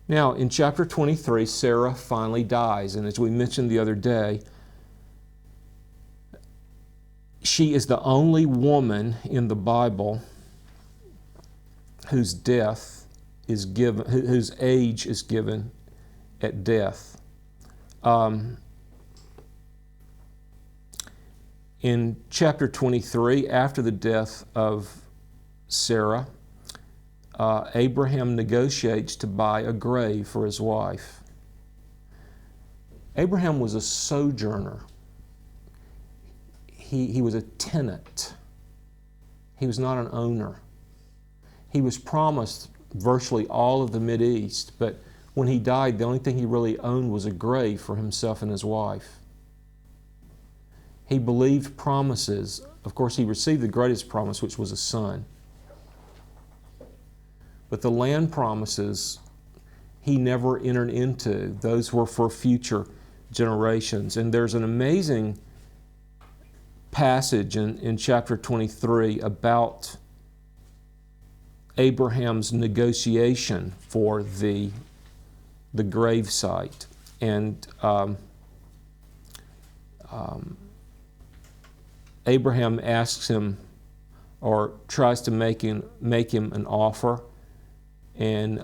Now, in chapter 23, Sarah finally dies, and as we mentioned the other day, she is the only woman in the Bible whose death is given, whose age is given at death. In chapter 23, after the death of Sarah, Abraham negotiates to buy a grave for his wife. Abraham was a sojourner. He was a tenant. He was not an owner. He was promised virtually all of the Mideast, but when he died, the only thing he really owned was a grave for himself and his wife. He believed promises. Of course, he received the greatest promise, which was a son. But the land promises he never entered into. Those were for future generations. And there's an amazing passage in chapter 23 about Abraham's negotiation for the grave site. And Abraham asks him, or tries to make him an offer, and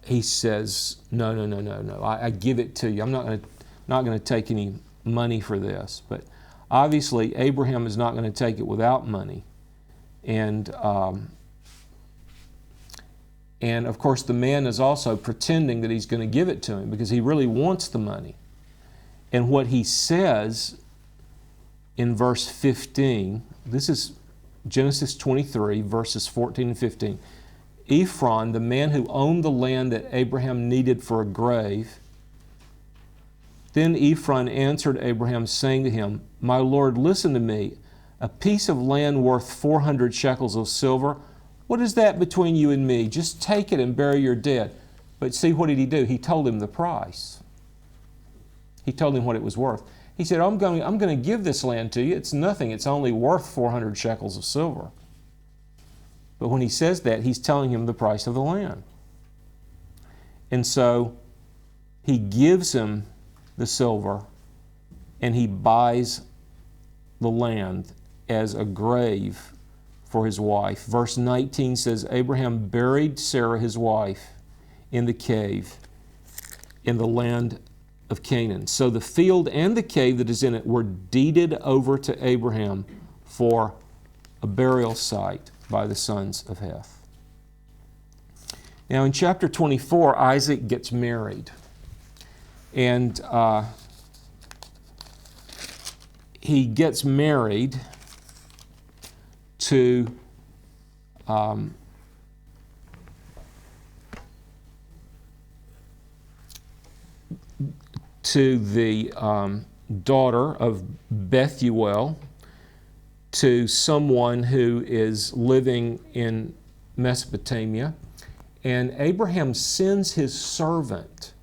he says, no, I give it to you. I'm not going to take any money for this. But obviously, Abraham is not going to take it without money. And of course, the man is also pretending that he's going to give it to him because he really wants the money. And what he says in verse 15, this is Genesis 23, verses 14 and 15. Ephron, the man who owned the land that Abraham needed for a grave, then Ephron answered Abraham, saying to him, My Lord, listen to me. A piece of land worth 400 shekels of silver, what is that between you and me? Just take it and bury your dead. But see, what did he do? He told him the price. He told him what it was worth. He said, I'm going to give this land to you. It's nothing. It's only worth 400 shekels of silver. But when he says that, he's telling him the price of the land. And so he gives him the silver and he buys the land as a grave for his wife. Verse 19 says, Abraham buried Sarah, his wife, in the cave in the land of Canaan. So the field and the cave that is in it were deeded over to Abraham for a burial site by the sons of Heth. Now in chapter 24, Isaac gets married. And he gets married to the daughter of Bethuel, to someone who is living in Mesopotamia. And Abraham sends his servant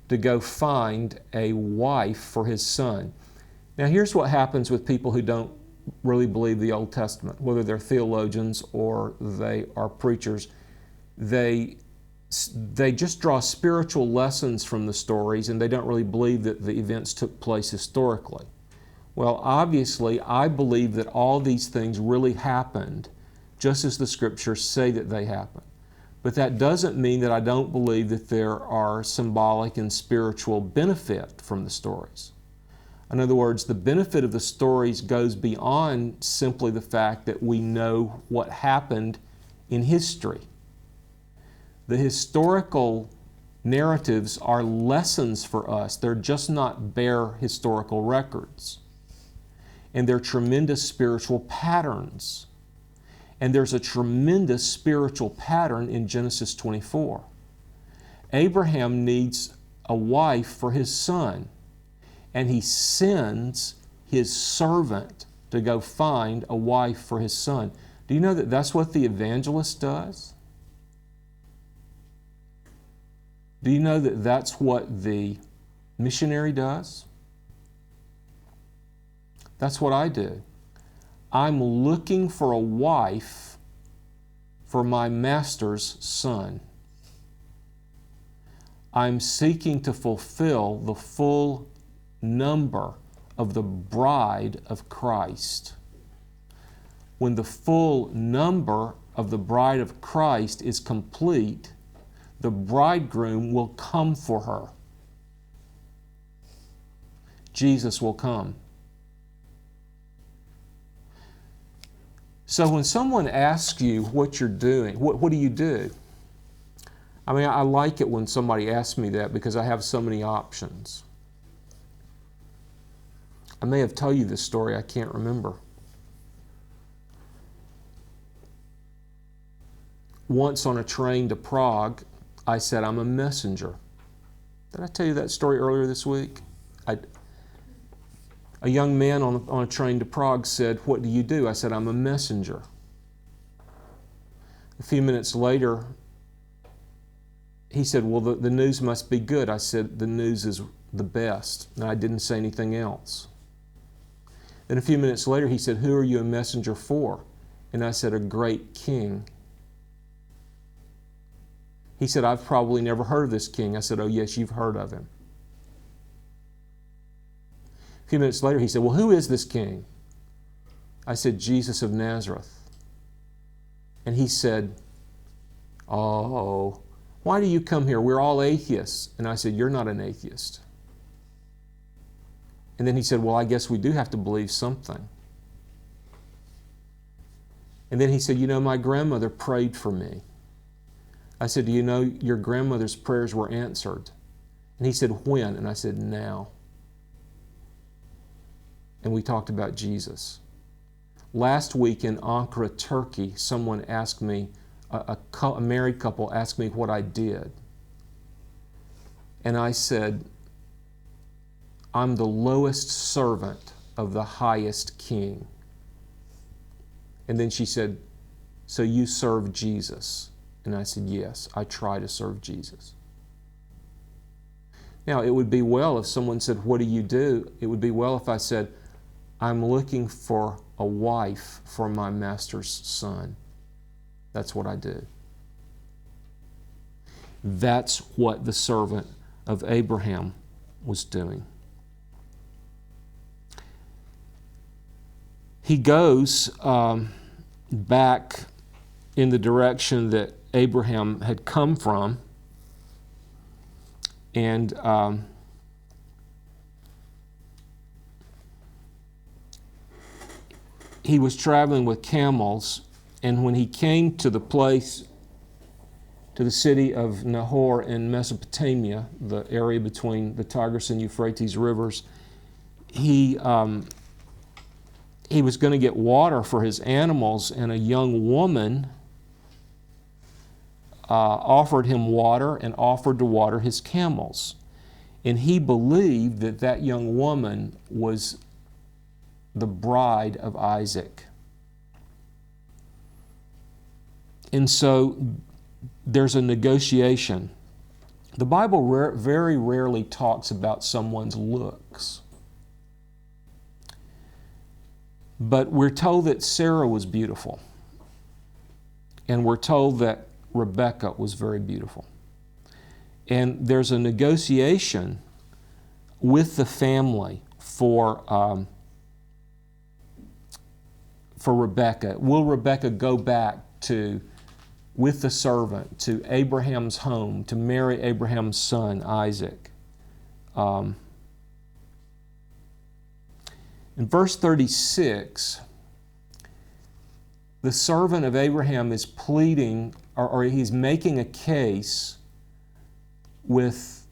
to go find a wife for his son. Now here's what happens with people who don't really believe the Old Testament, whether they're theologians or they are preachers. They just draw spiritual lessons from the stories, and they don't really believe that the events took place historically. Well, obviously, I believe that all these things really happened, just as the Scriptures say that they happened. But that doesn't mean that I don't believe that there are symbolic and spiritual benefit from the stories. In other words, the benefit of the stories goes beyond simply the fact that we know what happened in history. The historical narratives are lessons for us. They're just not bare historical records. And they're tremendous spiritual patterns. And there's a tremendous spiritual pattern in Genesis 24. Abraham needs a wife for his son, and he sends his servant to go find a wife for his son. Do you know that that's what the evangelist does? Do you know that that's what the missionary does? That's what I do. I'm looking for a wife for my master's son. I'm seeking to fulfill the full number of the bride of Christ. When the full number of the bride of Christ is complete, the bridegroom will come for her. Jesus will come. So when someone asks you what you're doing, what do you do? I mean, I like it when somebody asks me that because I have so many options. I may have told you this story, I can't remember. Once on a train to Prague, I said, I'm a messenger. Did I tell you that story earlier this week? A young man on a train to Prague said, what do you do? I said, I'm a messenger. A few minutes later, he said, well, the news must be good. I said, the news is the best. And I didn't say anything else. Then a few minutes later, he said, who are you a messenger for? And I said, a great king. He said, I've probably never heard of this king. I said, oh yes, you've heard of him. A few minutes later, he said, well, who is this king? I said, Jesus of Nazareth. And he said, oh, why do you come here? We're all atheists. And I said, you're not an atheist. And then he said, well, I guess we do have to believe something. And then he said, you know, my grandmother prayed for me. I said, do you know your grandmother's prayers were answered? And he said, when? And I said, now. And we talked about Jesus. Last week in Ankara, Turkey, someone asked me, a married couple asked me what I did. And I said, I'm the lowest servant of the highest king. And then she said, so you serve Jesus? And I said, yes, I try to serve Jesus. Now, it would be well if someone said, what do you do? It would be well if I said, I'm looking for a wife for my master's son. That's what I do. That's what the servant of Abraham was doing. He goes back in the direction that Abraham had come from, and he was traveling with camels, and when he came to the place, to the city of Nahor in Mesopotamia, the area between the Tigris and Euphrates rivers, he was going to get water for his animals, and a young woman offered him water and offered to water his camels. And he believed that that young woman was the bride of Isaac. And so there's a negotiation. The Bible very rarely talks about someone's looks. But we're told that Sarah was beautiful. And we're told that Rebecca was very beautiful. And there's a negotiation with the family for Rebecca. Will Rebecca go back with the servant to Abraham's home to marry Abraham's son, Isaac? In verse 36, the servant of Abraham is pleading, or he's making a case with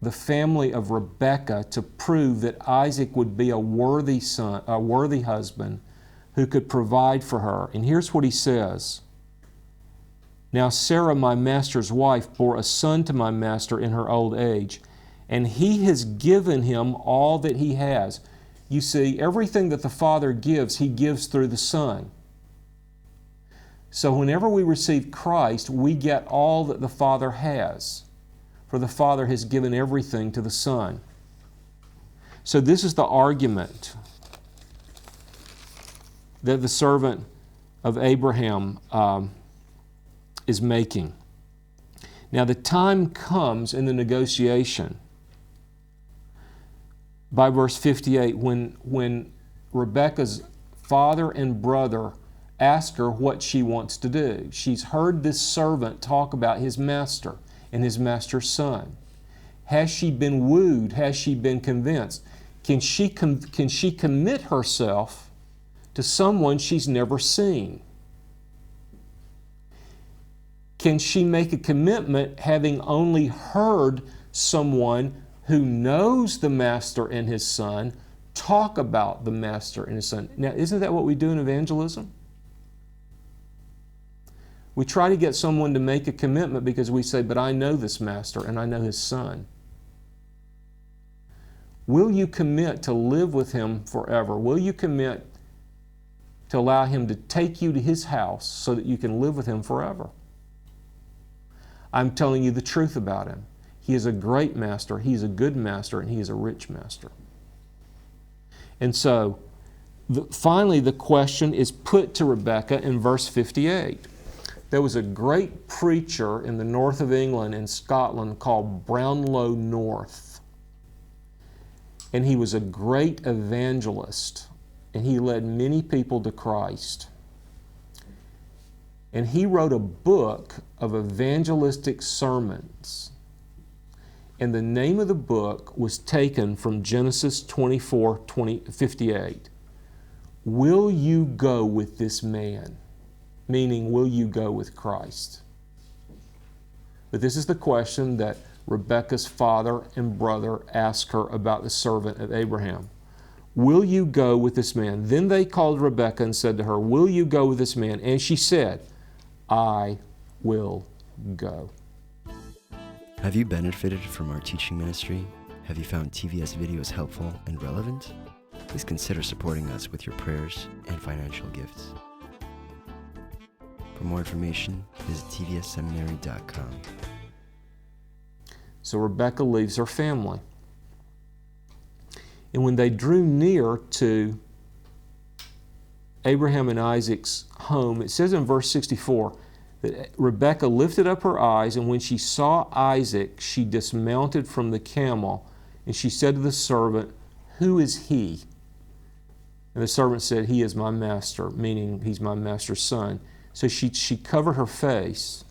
the family of Rebekah to prove that Isaac would be a worthy son, a worthy husband who could provide for her. And here's what he says. Now Sarah, my master's wife, bore a son to my master in her old age, and he has given him all that he has. You see, everything that the Father gives, he gives through the Son. So whenever we receive Christ, we get all that the Father has, for the Father has given everything to the Son. So this is the argument that the servant of Abraham is making. Now the time comes in the negotiation by verse 58 when Rebekah's father and brother ask her what she wants to do. She's heard this servant talk about his master and his master's son. Has she been wooed? Has she been convinced? Can she commit herself to someone she's never seen? Can she make a commitment having only heard someone who knows the master and his son talk about the master and his son? Now, isn't that what we do in evangelism? We try to get someone to make a commitment because we say, but I know this master and I know his son. Will you commit to live with him forever? Will you commit to allow him to take you to his house so that you can live with him forever? I'm telling you the truth about him. He is a great master, he is a good master, and he is a rich master. And so, finally, the question is put to Rebekah in verse 58. There was a great preacher in the north of England, in Scotland, called Brownlow North. And he was a great evangelist, and he led many people to Christ. And he wrote a book of evangelistic sermons. And the name of the book was taken from Genesis 24:58. Will you go with this man? Meaning, will you go with Christ? But this is the question that Rebekah's father and brother asked her about the servant of Abraham. Will you go with this man? Then they called Rebekah and said to her, will you go with this man? And she said, I will go. Have you benefited from our teaching ministry? Have you found TVS videos helpful and relevant? Please consider supporting us with your prayers and financial gifts. For more information, visit tvsseminary.com. So Rebekah leaves her family. And when they drew near to Abraham and Isaac's home, it says in verse 64 that Rebekah lifted up her eyes, and when she saw Isaac, she dismounted from the camel, and she said to the servant, who is he? And the servant said, he is my master, meaning he's my master's son. So she covered her face,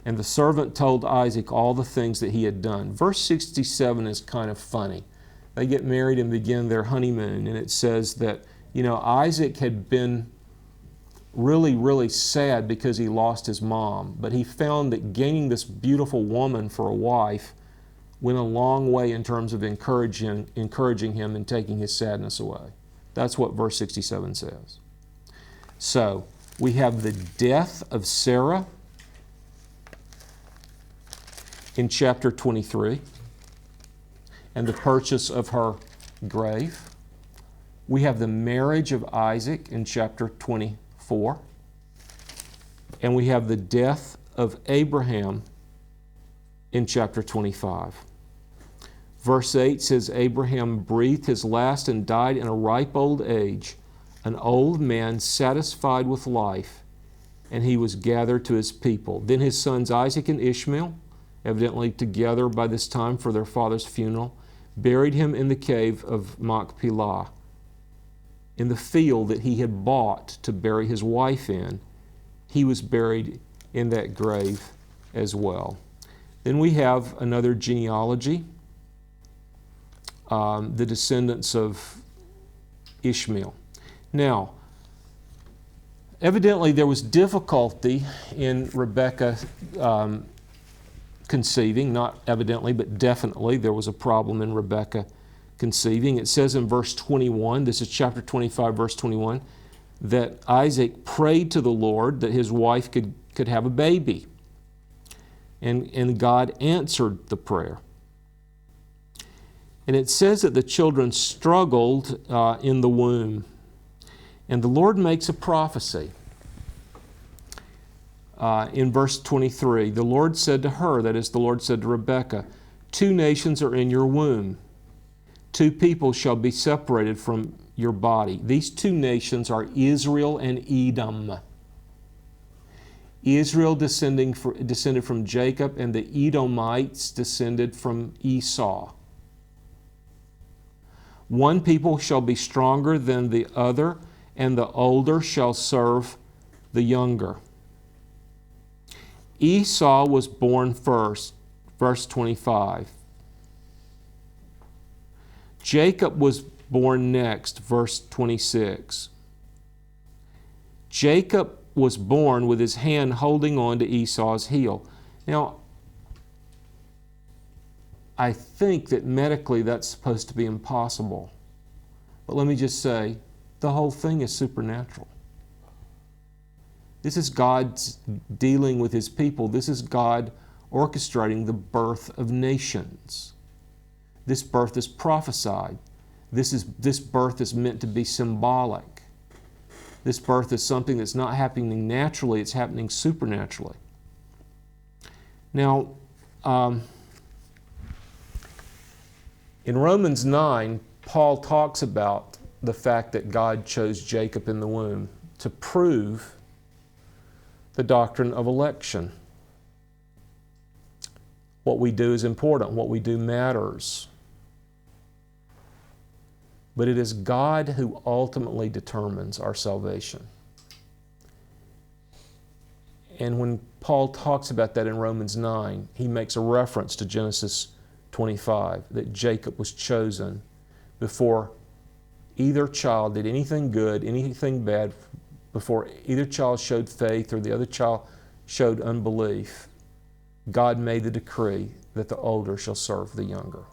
and the servant told Isaac all the things that he had done. Verse 67 is kind of funny. They get married and begin their honeymoon, and it says that, Isaac had been really, really sad because he lost his mom, but he found that gaining this beautiful woman for a wife went a long way in terms of encouraging him and taking his sadness away. That's what verse 67 says. So, we have the death of Sarah in chapter 23 and the purchase of her grave. We have the marriage of Isaac in chapter 24. And we have the death of Abraham in chapter 25. Verse 8 says, Abraham breathed his last and died in a ripe old age, an old man satisfied with life, and he was gathered to his people. Then his sons Isaac and Ishmael, evidently together by this time for their father's funeral, buried him in the cave of Machpelah, in the field that he had bought to bury his wife in. He was buried in that grave as well. Then we have another genealogy, the descendants of Ishmael. Now, evidently there was difficulty in Rebekah conceiving. Not evidently, but definitely there was a problem in Rebekah conceiving. It says in verse 21, this is chapter 25, verse 21, that Isaac prayed to the Lord that his wife could have a baby. And God answered the prayer. And it says that the children struggled in the womb. And the Lord makes a prophecy. In verse 23, the Lord said to her, that is, the Lord said to Rebekah, 2 nations are in your womb. 2 people shall be separated from your body. These 2 nations are Israel and Edom. Israel descended from Jacob, and the Edomites descended from Esau. One people shall be stronger than the other, and the older shall serve the younger. Esau was born first, verse 25. Jacob was born next, verse 26. Jacob was born with his hand holding on to Esau's heel. Now, I think that medically that's supposed to be impossible. But let me just say, the whole thing is supernatural. This is God dealing with His people. This is God orchestrating the birth of nations. This birth is prophesied. This birth is meant to be symbolic. This birth is something that's not happening naturally, it's happening supernaturally. Now, in Romans 9, Paul talks about the fact that God chose Jacob in the womb to prove the doctrine of election. What we do is important. What we do matters. But it is God who ultimately determines our salvation. And when Paul talks about that in Romans 9, he makes a reference to Genesis 25, that Jacob was chosen before either child did anything good, anything bad, before either child showed faith or the other child showed unbelief. God made the decree that the older shall serve the younger.